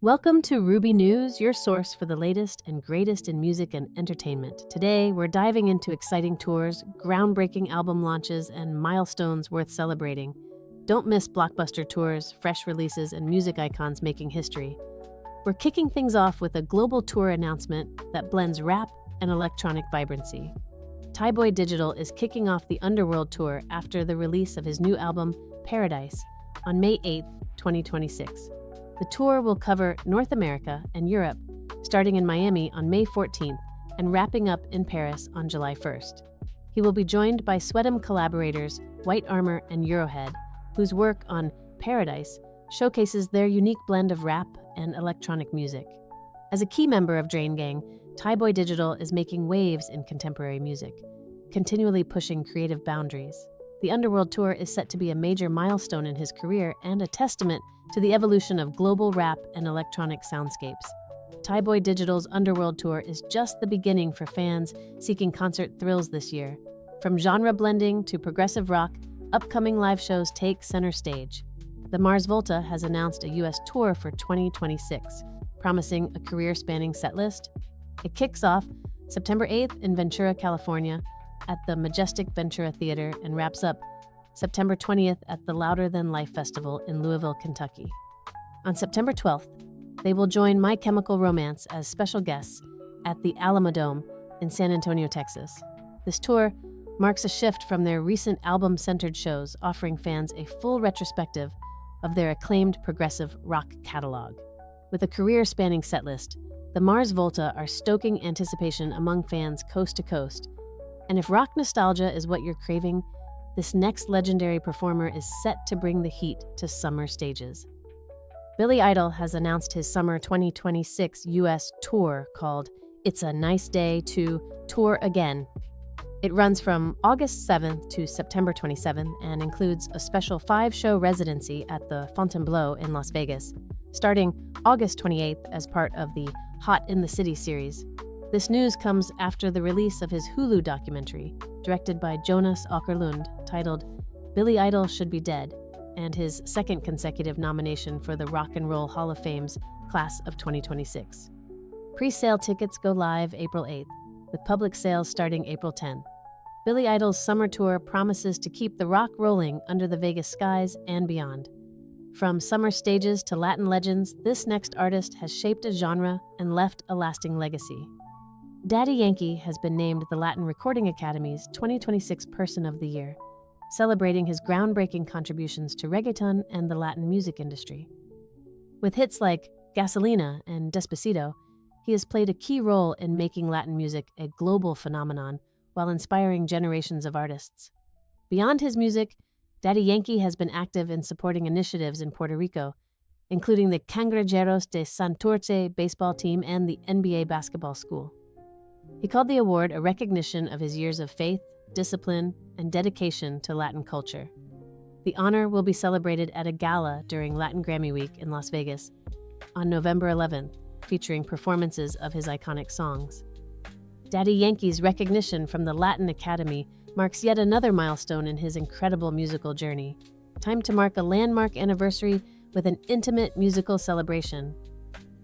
Welcome to Ruby News, your source for the latest and greatest in music and entertainment. Today, we're diving into exciting tours, groundbreaking album launches, and milestones worth celebrating. Don't miss blockbuster tours, fresh releases, and music icons making history. We're kicking things off with a global tour announcement that blends rap and electronic vibrancy. Thaiboy Digital is kicking off the Underworld Tour after the release of his new album, Paradise, on May 8, 2026. The tour will cover North America and Europe, starting in Miami on May 14th and wrapping up in Paris on July 1st. He will be joined by Swedm collaborators Whitearmor and Eurohead, whose work on Paradise showcases their unique blend of rap and electronic music. As a key member of Drain Gang, Thaiboy Digital is making waves in contemporary music, continually pushing creative boundaries. The Underworld Tour is set to be a major milestone in his career and a testament to the evolution of global rap and electronic soundscapes. Thaiboy Digital's Underworld Tour is just the beginning for fans seeking concert thrills this year. From genre blending to progressive rock, upcoming live shows take center stage. The Volta has announced a U.S. tour for 2026, promising a career-spanning setlist. It kicks off September 8th in Ventura, California, at the majestic Ventura Theater and wraps up September 20th at the Louder Than Life Festival in Louisville, Kentucky. On September 12th, they will join My Chemical Romance as special guests at the Alamodome in San Antonio, Texas. This tour marks a shift from their recent album-centered shows, offering fans a full retrospective of their acclaimed progressive rock catalog. With a career-spanning setlist, the Volta are stoking anticipation among fans coast to coast. And if rock nostalgia is what you're craving, this next legendary performer is set to bring the heat to summer stages. Billy Idol has announced his summer 2026 U.S. tour called It's a Nice Day to Tour Again. It runs from August 7th to September 27th and includes a special 5-show residency at the Fontainebleau in Las Vegas, starting August 28th as part of the Hot in the City series. This news comes after the release of his Hulu documentary, directed by Jonas Åkerlund, titled Billy Idol Should Be Dead, and his second consecutive nomination for the Rock and Roll Hall of Fame's Class of 2026. Pre-sale tickets go live April 8th, with public sales starting April 10th. Billy Idol's summer tour promises to keep the rock rolling under the Vegas skies and beyond. From summer stages to Latin legends, this next artist has shaped a genre and left a lasting legacy. Daddy Yankee has been named the Latin Recording Academy's 2026 Person of the Year, celebrating his groundbreaking contributions to reggaeton and the Latin music industry. With hits like Gasolina and Despacito, he has played a key role in making Latin music a global phenomenon while inspiring generations of artists. Beyond his music, Daddy Yankee has been active in supporting initiatives in Puerto Rico, including the Cangrejeros de Santurce baseball team and the NBA basketball school. He called the award a recognition of his years of faith, discipline, and dedication to Latin culture. The honor will be celebrated at a gala during Latin Grammy Week in Las Vegas on November 11th, featuring performances of his iconic songs. Daddy Yankee's recognition from the Latin Academy marks yet another milestone in his incredible musical journey. Time to mark a landmark anniversary with an intimate musical celebration.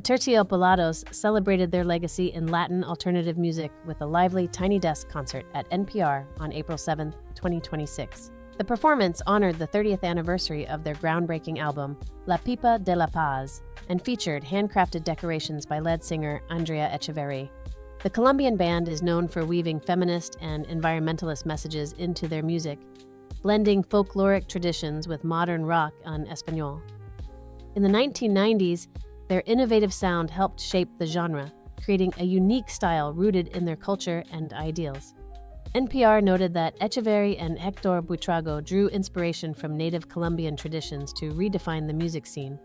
Aterciopelados celebrated their legacy in Latin alternative music with a lively Tiny Desk concert at NPR on April 7, 2026. The performance honored the 30th anniversary of their groundbreaking album, La Pipa de la Paz, and featured handcrafted decorations by lead singer Andrea Echeverri. The Colombian band is known for weaving feminist and environmentalist messages into their music, blending folkloric traditions with modern rock en español. In the 1990s, their innovative sound helped shape the genre, creating a unique style rooted in their culture and ideals. NPR noted that Echeverri and Hector Buitrago drew inspiration from native Colombian traditions to redefine the music scene.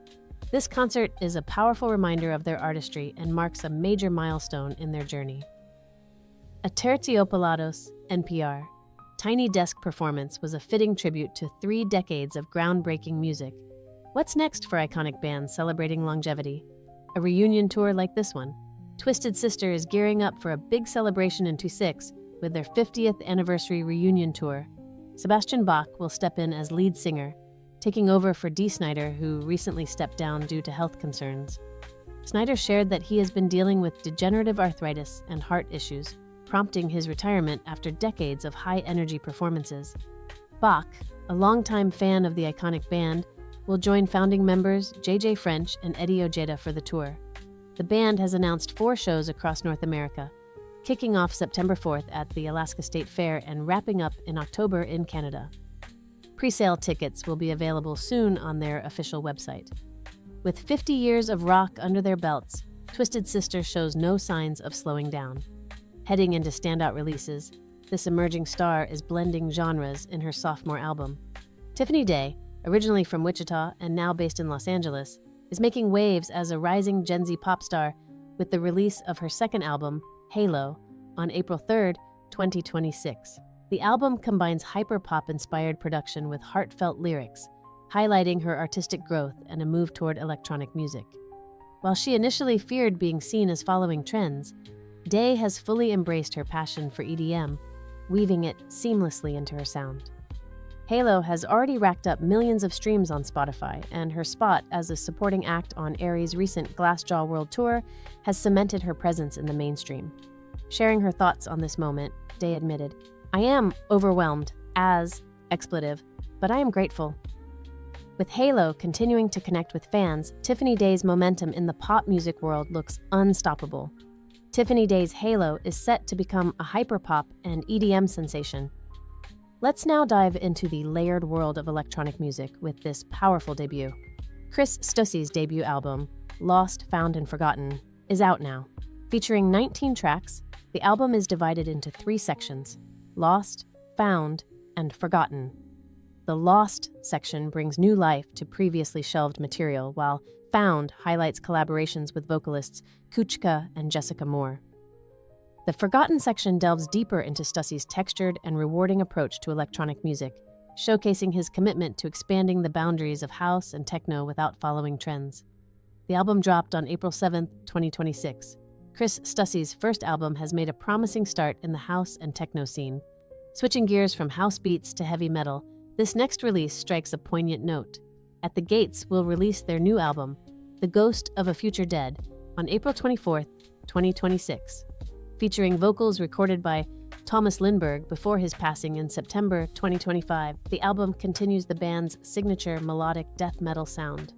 This concert is a powerful reminder of their artistry and marks a major milestone in their journey. Aterciopelados, NPR. Tiny Desk performance was a fitting tribute to 3 decades of groundbreaking music. What's next for iconic bands celebrating longevity? A reunion tour like this one. Twisted Sister is gearing up for a big celebration in 2026 with their 50th anniversary reunion tour. Sebastian Bach will step in as lead singer, taking over for Dee Snider, who recently stepped down due to health concerns. Snyder shared that he has been dealing with degenerative arthritis and heart issues, prompting his retirement after decades of high-energy performances. Bach, a longtime fan of the iconic band, will join founding members JJ French and Eddie Ojeda for the tour. The band has announced 4 shows across North America, kicking off September 4th at the Alaska State Fair and wrapping up in October in Canada. Pre-sale tickets will be available soon on their official website. With 50 years of rock under their belts, Twisted Sister shows no signs of slowing down. Heading into standout releases, this emerging star is blending genres in her sophomore album. Tiffany Day, originally from Wichita and now based in Los Angeles, is making waves as a rising Gen Z pop star with the release of her second album, Halo, on April 3rd, 2026. The album combines hyperpop-inspired production with heartfelt lyrics, highlighting her artistic growth and a move toward electronic music. While she initially feared being seen as following trends, Day has fully embraced her passion for EDM, weaving it seamlessly into her sound. Halo has already racked up millions of streams on Spotify, and her spot as a supporting act on Aerie's recent Glassjaw World Tour has cemented her presence in the mainstream. Sharing her thoughts on this moment, Day admitted, "I am overwhelmed as expletive, but I am grateful." With Halo continuing to connect with fans, Tiffany Day's momentum in the pop music world looks unstoppable. Tiffany Day's Halo is set to become a hyperpop and EDM sensation. Let's now dive into the layered world of electronic music with this powerful debut. Chris Stussy's debut album, Lost, Found, and Forgotten, is out now. Featuring 19 tracks, the album is divided into 3 sections: Lost, Found, and Forgotten. The Lost section brings new life to previously shelved material, while Found highlights collaborations with vocalists Kuchka and Jessica Moore. The Forgotten section delves deeper into Stussy's textured and rewarding approach to electronic music, showcasing his commitment to expanding the boundaries of house and techno without following trends. The album dropped on April 7, 2026. Chris Stussy's first album has made a promising start in the house and techno scene. Switching gears from house beats to heavy metal, this next release strikes a poignant note. At the Gates will release their new album, The Ghost of a Future Dead, on April 24, 2026. Featuring vocals recorded by Thomas Lindberg before his passing in September 2025, the album continues the band's signature melodic death metal sound.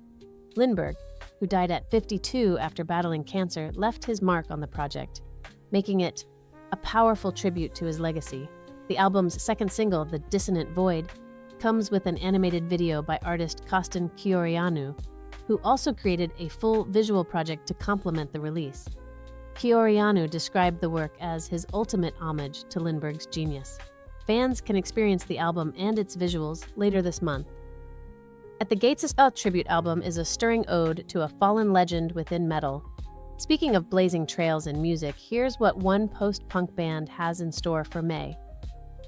Lindberg, who died at 52 after battling cancer, left his mark on the project, making it a powerful tribute to his legacy. The album's second single, The Dissonant Void, comes with an animated video by artist Kostin Kyorianu, who also created a full visual project to complement the release. Kyorianu described the work as his ultimate homage to Lindberg's genius. Fans can experience the album and its visuals later this month. At the Gates' tribute album is a stirring ode to a fallen legend within metal. Speaking of blazing trails in music, here's what one post-punk band has in store for May.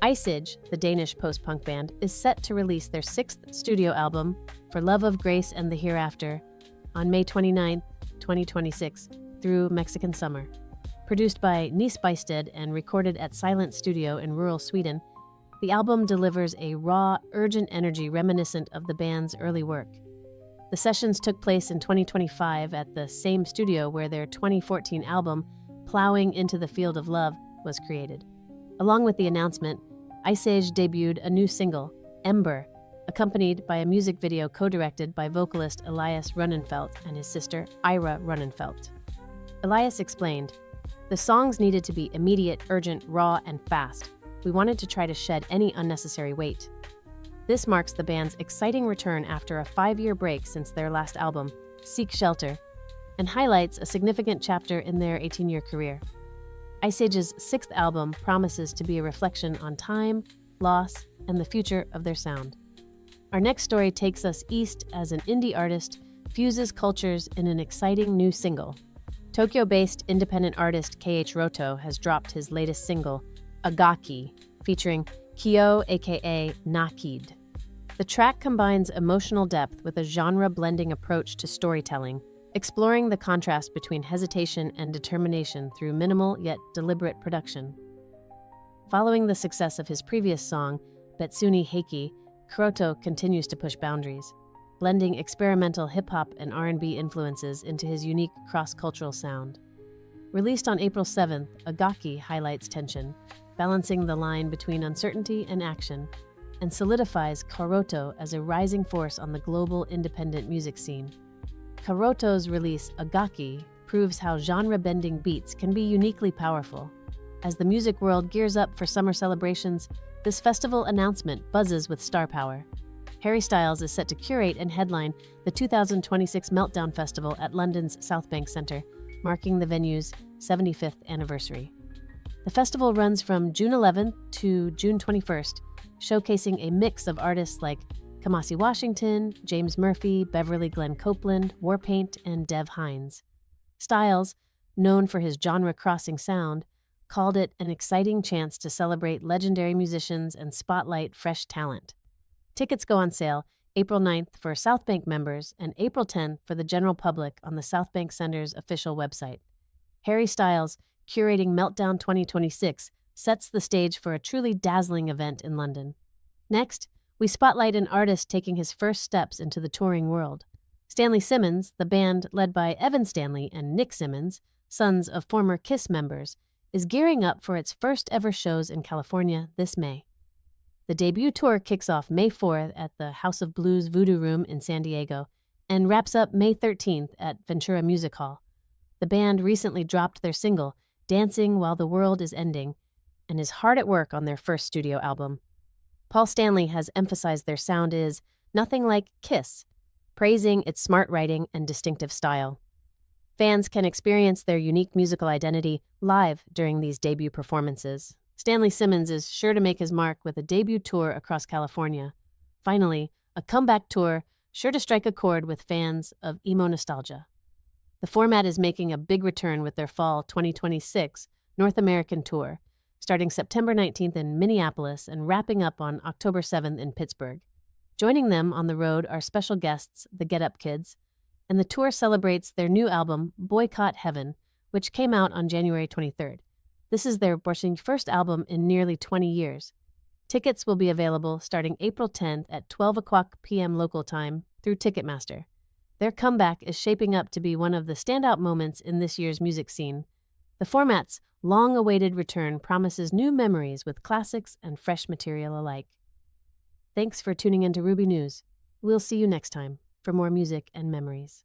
Iceage, the Danish post-punk band, is set to release their 6th studio album, For Love of Grace and the Hereafter, on May 29, 2026, through Mexican Summer. Produced by Nils Bysted and recorded at Silent Studio in rural Sweden, the album delivers a raw, urgent energy reminiscent of the band's early work. The sessions took place in 2025 at the same studio where their 2014 album, Plowing into the Field of Love, was created. Along with the announcement, Iceage debuted a new single, Ember, accompanied by a music video co-directed by vocalist Elias Runnenfelt and his sister Ira Runnenfelt. Elias explained, "The songs needed to be immediate, urgent, raw, and fast. We wanted to try to shed any unnecessary weight." This marks the band's exciting return after a 5-year break since their last album, Seek Shelter, and highlights a significant chapter in their 18-year career. Iceage's 6th album promises to be a reflection on time, loss, and the future of their sound. Our next story takes us east as an indie artist fuses cultures in an exciting new single. Tokyo-based independent artist KHROTO has dropped his latest single, AGAKI, featuring Kiyo aka Nakid. The track combines emotional depth with a genre-blending approach to storytelling, exploring the contrast between hesitation and determination through minimal yet deliberate production. Following the success of his previous song, Betsuni Heiki, KHROTO continues to push boundaries, blending experimental hip-hop and R&B influences into his unique cross-cultural sound. Released on April 7th, AGAKI highlights tension, balancing the line between uncertainty and action, and solidifies KHROTO as a rising force on the global independent music scene. KHROTO's release, AGAKI, proves how genre-bending beats can be uniquely powerful. As the music world gears up for summer celebrations, this festival announcement buzzes with star power. Harry Styles is set to curate and headline the 2026 Meltdown Festival at London's Southbank Centre, marking the venue's 75th anniversary. The festival runs from June 11th to June 21st, showcasing a mix of artists like Kamasi Washington, James Murphy, Beverly Glenn Copeland, Warpaint, and Dev Hynes. Styles, known for his genre-crossing sound, called it an exciting chance to celebrate legendary musicians and spotlight fresh talent. Tickets go on sale April 9th for Southbank members and April 10th for the general public on the Southbank Center's official website. Harry Styles, curating Meltdown 2026, sets the stage for a truly dazzling event in London. Next, we spotlight an artist taking his first steps into the touring world. Stanley Simmons, the band led by Evan Stanley and Nick Simmons, sons of former KISS members, is gearing up for its first ever shows in California this May. The debut tour kicks off May 4th at the House of Blues Voodoo Room in San Diego and wraps up May 13th at Ventura Music Hall. The band recently dropped their single, Dancing While the World is Ending, and is hard at work on their first studio album. Paul Stanley has emphasized their sound is nothing like KISS, praising its smart writing and distinctive style. Fans can experience their unique musical identity live during these debut performances. Stanley Simmons is sure to make his mark with a debut tour across California. Finally, a comeback tour sure to strike a chord with fans of emo nostalgia. The format is making a big return with their fall 2026 North American tour, starting September 19th in Minneapolis and wrapping up on October 7th in Pittsburgh. Joining them on the road are special guests, the Get Up Kids, and the tour celebrates their new album, Boycott Heaven, which came out on January 23rd. This is their first album in nearly 20 years. Tickets will be available starting April 10th at 12 o'clock p.m. local time through Ticketmaster. Their comeback is shaping up to be one of the standout moments in this year's music scene. The format's long-awaited return promises new memories with classics and fresh material alike. Thanks for tuning into Ruby News. We'll see you next time for more music and memories.